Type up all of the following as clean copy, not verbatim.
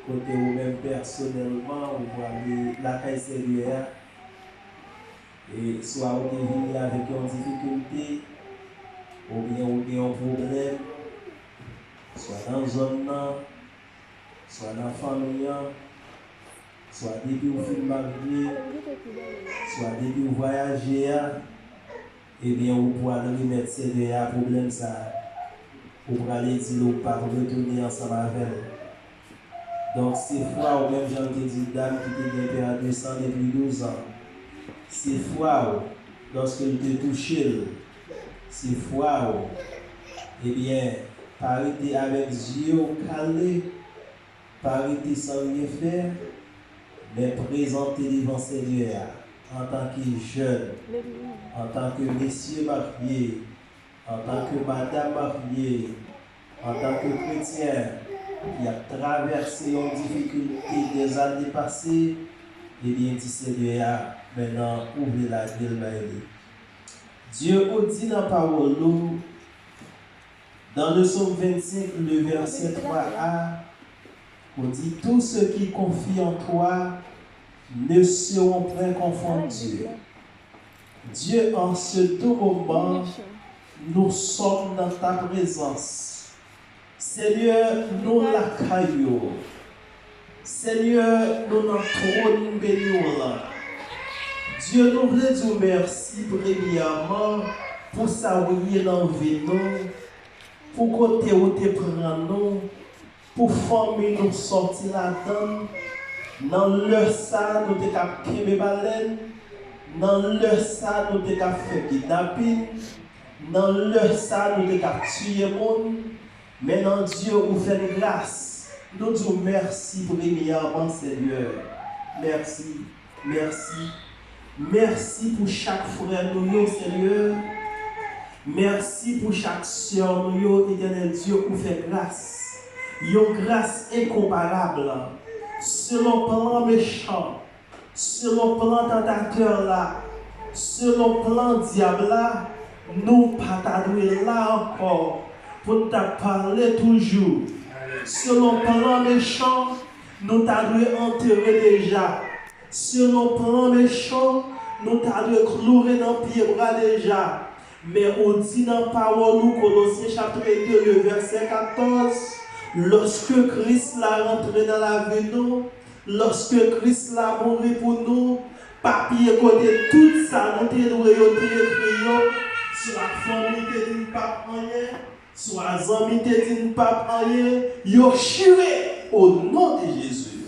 côté ou même personnellement, vous voyez la caisse Seigneur, et soit vous venez avec une difficulté, ou bien vous avez un problème, soit dans la zone, soit dans la famille, soit depuis vous finissez marié, soit depuis vous voyagez, et bien vous pouvez remettre Seigneur problème ça. Pour aller dire ou pas, pour retourner ensemble avec elle. Donc, c'est fois où même Jean te dit, dame qui te dit à 200 depuis 12 ans, c'est fois où, lorsque il te touche, c'est fois où, eh bien, parité avec Dieu calé, parité sans rien faire, mais présenter devant Seigneur en tant que jeune, en tant que messieurs mariés, en tant que madame mariée, en tant que chrétien qui a traversé une difficulté des années passées, et bien dit Seigneur, maintenant ouvrez la gueule. Dieu vous dit dans la parole, dans le psaume 25, le verset 3a, on dit tous ceux qui confient en toi ne seront point confondus. Dieu, en ce tout moment, nous sommes dans ta présence. Seigneur, nous l'accueillons. Seigneur, nous n'entrons bénissons. Dieu, nous voulons dire merci premièrement pour ça où il est dans nous, pour côté où tu prends nous, pour former nous sortir là-dedans. Dans le ça, nous te capté baleine. Dans le ça, nous te fait kidnapping. Dans le ça, nous te tuer monde. Maintenant, Dieu vous fait grâce. Nous disons merci premièrement, Seigneur. Merci, merci. Merci pour chaque frère, nous, Seigneur. Merci pour chaque soeur, nous, éternel Dieu, vous fait grâce. Une grâce incomparable. Selon plan méchant, selon plan tentateur là, selon plan diable là, nous pas t'adouer là encore pour te parler toujours. Selon plan méchant, nous t'adouer enterré déjà. Selon plan méchant, nous t'adouer cloué dans pied bras déjà. Mais on dit dans la parole, nous, Colossiens chapitre 2, le verset 14, lorsque Christ l'a rentré dans la vie, nous, lorsque Christ l'a mouru pour nous, papier côté tout ça, nous devons écrire sur la famille qui dit pas rien, sur les amis qui dit pas rien, yo juré au nom de Jésus.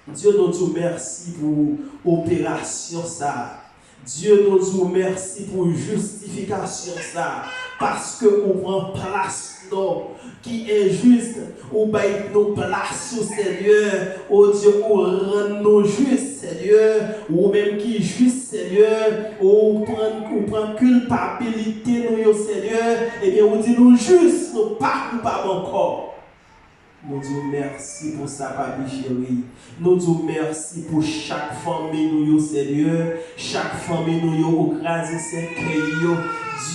Dieu nous dit merci pour l'opération ça. Dieu nous dit merci pour justification ça. Parce que on prend place qui est juste, ou baille nos places au Seigneur, oh Dieu, ou rend nous justes, Seigneur, ou même qui est juste, Seigneur, ou prend culpabilité, nous, Seigneur, et bien, on dit nous justes, nous pas coupables encore. Nous disons merci pour ça, papi chéri. Nous disons merci pour chaque famille, nous, Seigneur. Chaque famille, nous, au crasé cercueil.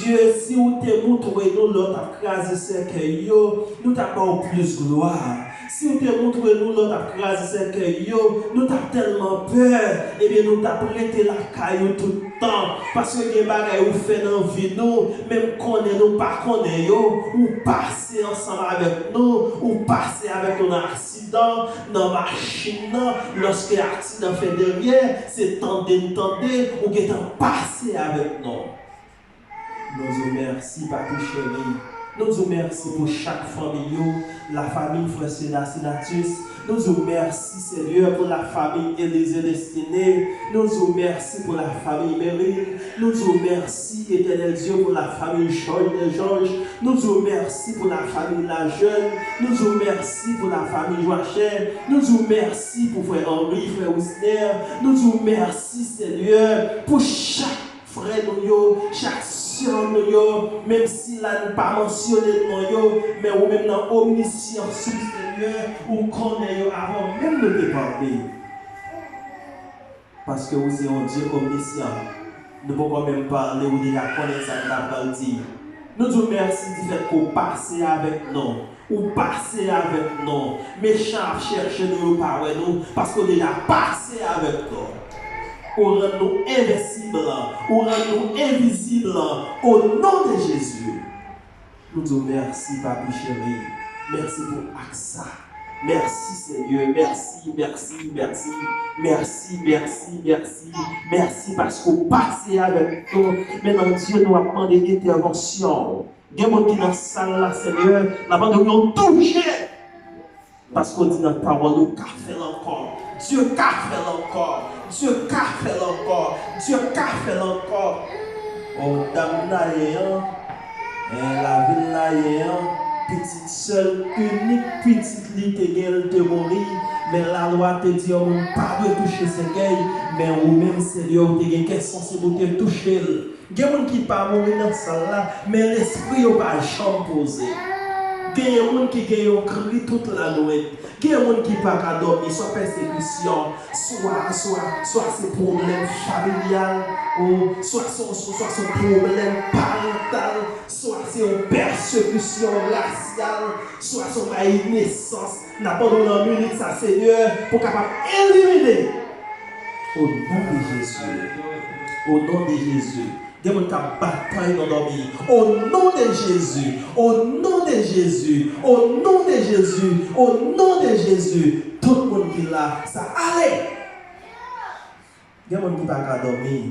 Dieu, si vous te montrez nous l'autre crasé cercueil, nous t'avons plus gloire. Si vous te montrez nous l'autre crasé cercueil, nous t'avons tellement peur. Eh bien, nous t'avons prêté la caillou tout le temps. Parce que les bagages vous faites dans la vie, nous, même qu'on est nous, pas qu'on est, ou passer ensemble avec nous, ou passer avec un accident dans la machine, lorsque l'accident fait derrière, c'est tendez, ou qui est passé avec nous. Nous vous remercions, Papi chéri. Nous vous remercions pour chaque famille, la famille Frère Sénatus. Nous vous remercions, Seigneur, pour la famille Élisée Destinée. Nous vous remercions pour la famille Meryl. Nous vous remercions, éternel Dieu, pour la famille Georges. Nous vous remercions pour la famille La Jeune. Nous vous remercions pour la famille Joachim. Nous vous remercions pour Frère Henri, Frère Ousner. Nous vous remercions, Seigneur, pour chaque frère, chaque soeur, même si là n'est pas mentionné de mais ou même dans omniscience, Seigneur, ou connaît avant même de déparler. Parce que vous êtes un Dieu omniscient. Nous ne pouvons même parler ou déjà connaître ça que la parole dit. Nous disons merci du fait qu'on passe avec nous. Ou passer avec nous. Méchants chercher nous par nous parce qu'on est là passé avec nous. Ou rend nous invincibles, ou rend nous invisibles au nom de Jésus. Nous disons merci, Papi chéri. Merci pour AXA. Merci Seigneur, merci, merci, merci, merci, merci, merci, merci parce qu'on passe avec nous. Maintenant Dieu nous a demandé d'intervention. Il y a des gens qui sont dans la salle là, Seigneur, n'a pas de toucher. Parce qu'on dit dans la parole, nous qu'a fait encore. Dieu qu'a fait encore. Dieu qu'a fait encore. Dieu qu'a fait encore. Oh, dame naïen, la ville naïen, petite seule, unique petite lit te mourir. Mais la loi te dit, on pas de toucher ce gars, mais ou même Seigneur, tu as une sensibilité toucher. Il y a des gens qui ne sont pas mourir dans cette salle là, mais l'esprit n'est pas jamais posé. Il y a des gens qui ont crié toute la nuit. Il y a des gens qui ne peuvent pas dormir, soit persécution, soit c'est problème familial, ou soit son problème parental, soit c'est une persécution raciale, soit son naissance. N'a pas de minute, ça Seigneur, pour capable éliminer. Au nom de Jésus. Au nom de Jésus. Des gens qui ont bataille dans leur vie. Au nom de Jésus. Au nom de Jésus. Au nom de Jésus. Au nom de Jésus. Tout le monde qui est là, ça allait. Des gens qui ne peuvent pas dormir.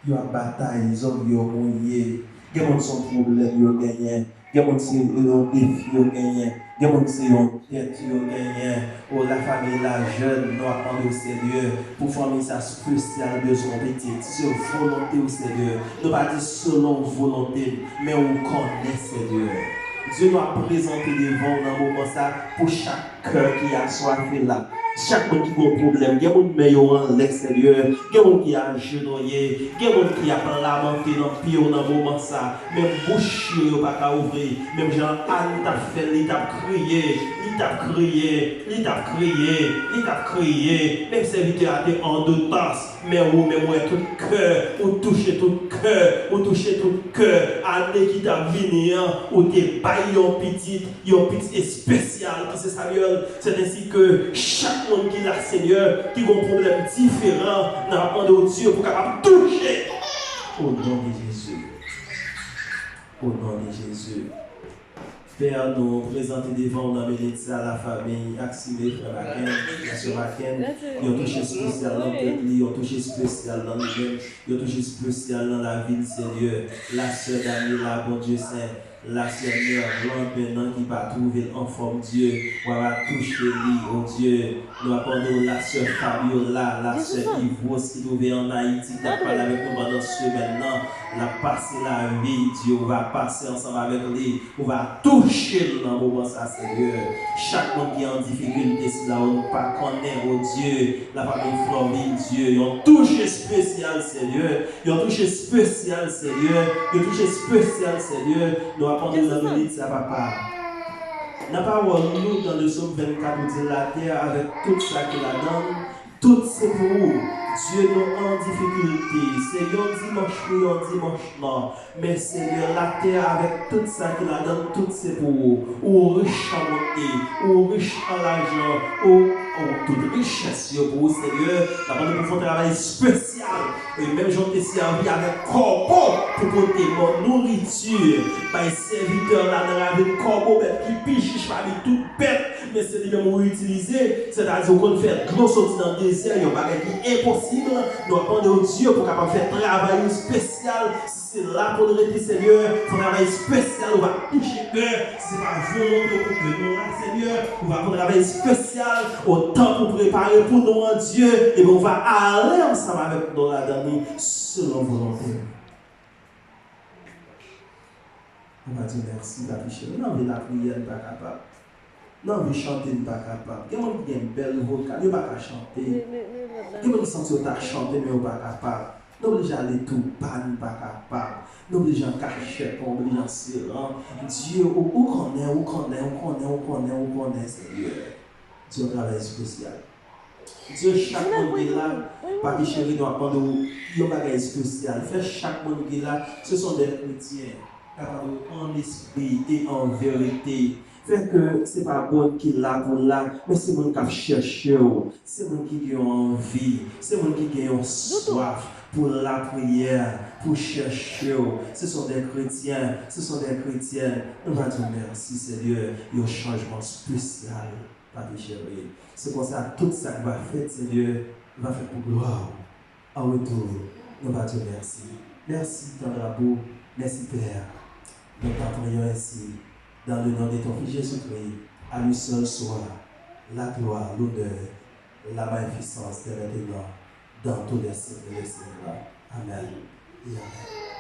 Ils ont bataille, ils ont mouillé. Des gens qui sont problèmes, ils ont gagné. Des gens qui ont défi, ils ont gagné. Des gens qui ont tête, ils ont gagné. Oh, la famille, la jeune, nous attendons au Seigneur pour former sa spéciale besoin petit. Sur volonté au Seigneur. Nous pas dire selon volonté, mais on connaît Seigneur. Dieu nous a présenté devant dans le moment ça pour chaque cœur qui a soifé là. Chaque monde qui a un problème, il y a des gens qui sont en l'extérieur, il y a des gens qui ont agenouillé, il y a des gens qui ont lamenté dans le pied dans le moment ça. Même bouche, il n'y a pas ouvrir. Même Jean-Anne t'a fait, il t'a crié, il t'a crié, il t'a crié, il t'a crié. Même serviteur a été en deux tasses, mais où même tout cœur, ou toucher tout cœur, ou toucher tout cœur. Année qui t'a venu, ou t'es baillé en petit spécial, qui c'est ça, c'est ainsi que chaque monde qui l'a Seigneur, qui a un problème différent, n'a demandé au Dieu pour capable toucher. Au nom de Jésus. Au nom de Jésus. Père, nous présenter devant nous bénédiction à la famille, Aximé, frère Maken, la sœur Maken, ils ont touché spécial dans le tête, ils ont touché spécial dans le même, ils ont touché spécial dans la ville, Seigneur. La sœur Daniela, bon Dieu Saint. La Seigneur, maintenant qui va trouver en forme Dieu, on va toucher lui, oh Dieu. Nous appelons la sœur Fabiola, la sœur Yvos qui trouvait en Haïti, qui a parlé avec nous pendant ce maintenant. On a passé la vie, Dieu, on va passer ensemble avec lui, on va toucher dans le moment ça, Seigneur. Chaque monde qui est en difficulté, si là on ne pas connaît, oh Dieu, la famille Florine, Dieu, ils ont touché spécial, Seigneur. Ils ont touché spécial, Seigneur. Ils ont touché spécial, Seigneur. Nous apprenons dans le livre, ça papa. N'a pas nous dans le psaume 24, nous dit la terre avec tout ça qu'il a donné, tout c'est pour vous. Dieu nous en difficulté. Seigneur, dimanche oui, on dimanche non. Mais Seigneur, la terre avec tout ça qu'il a donné, tout c'est pour vous. Ou riche en monnaie, ou riche en l'argent, ou toute richesse pour vous, Seigneur. Nous avons pour faire un travail spécial. Et même j'en ai servi avec corbeau pour porter mon nourriture. Mes serviteurs là dans la ville, corbeau qui piche parmi toute bête. Mais c'est lui même utiliser, c'est-à-dire qu'on fait gros sortir dans le désert, il y a un bagage qui est impossible. Nous apprenons au Dieu pour capable faire travail spécial. Si c'est là pour le rester, Seigneur, un travail spécial, on va toucher cœur. Si c'est pas volonté pour que nous là, Seigneur, on va faire un travail spécial, au temps pour préparer pour nous en Dieu, et on va aller ensemble avec nous là dans nous, selon volonté. On va dire merci, la prière. Non, mais la prière n'est pas capable. Non, mais chanter n'est pas capable. Il y a des gens qui ont une belle voix, ils ne peuvent pas chanter. Il y a des gens qui sentent qu'ils ont chanté, mais ils ne sont pas capables. Nous obligés à aller tout pas, nous ne sommes pas capables. Nous obligés à cacher, nous obligés à serrer. Dieu, où connaît, Seigneur. Dieu travaille spécial. Dieu, chaque monde qui est là, Papi chéri, nous apprendre un bagage spécial. Faire chaque monde qui est là, ce sont des chrétiens. capable en esprit et en vérité. Fait que c'est pas bon qui là pour là, mais c'est mon qui cherche, c'est mon qui a envie, c'est mon qui a soif pour la prière, pour chercher. Ce sont des chrétiens, ce sont des chrétiennes. On va dire merci Seigneur, il y a un changement spécial, Papi chéri. C'est pour ça tout ça va faire Seigneur, va faire pour gloire. En retour, nous va dire merci. Merci Tendre Amour, merci Père. Nous t'envoyons ainsi dans le nom de ton Fils Jésus-Christ, à lui seul soit la gloire, l'honneur, la magnificence de maintenant, dans tous les siècles et les siècles. Amen. Et amen.